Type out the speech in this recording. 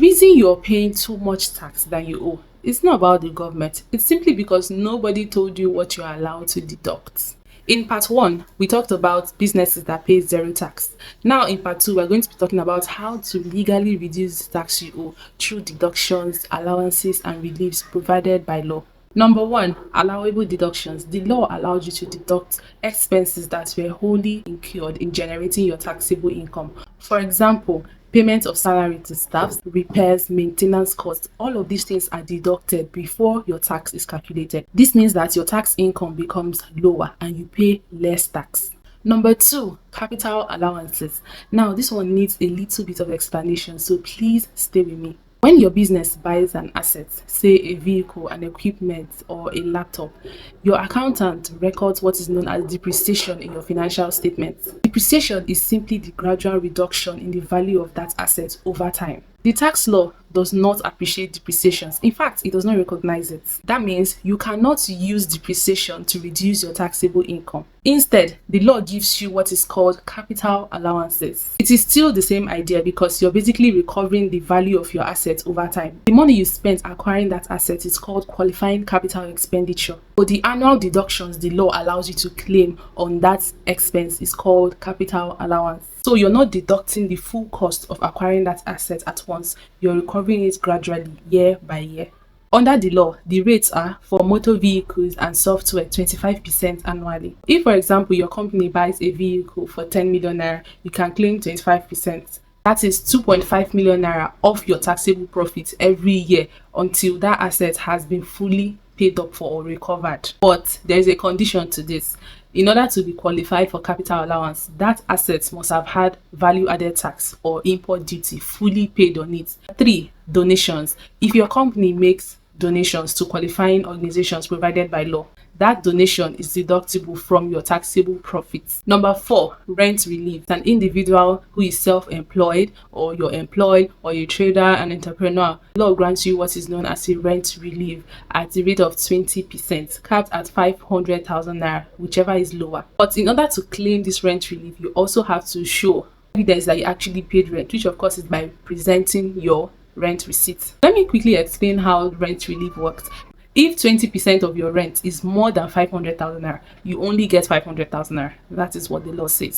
reason you're paying too much tax than you owe, it's not about the government. It's simply because nobody told you what you're allowed to deduct. In part 1, we talked about businesses that pay zero tax. Now in part 2, we're going to be talking about how to legally reduce the tax you owe through deductions, allowances, and reliefs provided by law. Number 1, allowable deductions. The law allows you to deduct expenses that were wholly incurred in generating your taxable income. For example, payment of salary to staff, repairs, maintenance costs, all of these things are deducted before your tax is calculated. This means that your tax income becomes lower and you pay less tax. Number 2, capital allowances. Now, this one needs a little bit of explanation, so please stay with me. When your business buys an asset, say a vehicle, an equipment, or a laptop, your accountant records what is known as depreciation in your financial statements. Depreciation is simply the gradual reduction in the value of that asset over time. The tax law does not appreciate depreciations. In fact, it does not recognize it. That means you cannot use depreciation to reduce your taxable income. Instead, the law gives you what is called capital allowances. It is still the same idea because you're basically recovering the value of your asset over time. The money you spent acquiring that asset is called qualifying capital expenditure. But the annual deductions the law allows you to claim on that expense is called capital allowance. So you're not deducting the full cost of acquiring that asset at once, you're recovering it gradually year by year. Under the law, the rates are for motor vehicles and software 25% annually. If, for example, your company buys a vehicle for 10 million naira, you can claim 25%. That is 2.5 million naira off your taxable profit every year until that asset has been fully paid up for or recovered. But there is a condition to this. In order to be qualified for capital allowance, that asset must have had value added tax or import duty fully paid on it. 3, donations. If your company makes donations to qualifying organizations provided by law, that donation is deductible from your taxable profits. Number 4, rent relief. An individual who is self-employed or you're employed or a trader and entrepreneur, law grants you what is known as a rent relief at the rate of 20%, capped at 500,000 naira, whichever is lower. But in order to claim this rent relief, you also have to show evidence that you actually paid rent, which of course is by presenting your rent receipt. Let me quickly explain how rent relief works. If 20% of your rent is more than 500,000 naira, you only get 500,000 naira. That is what the law says.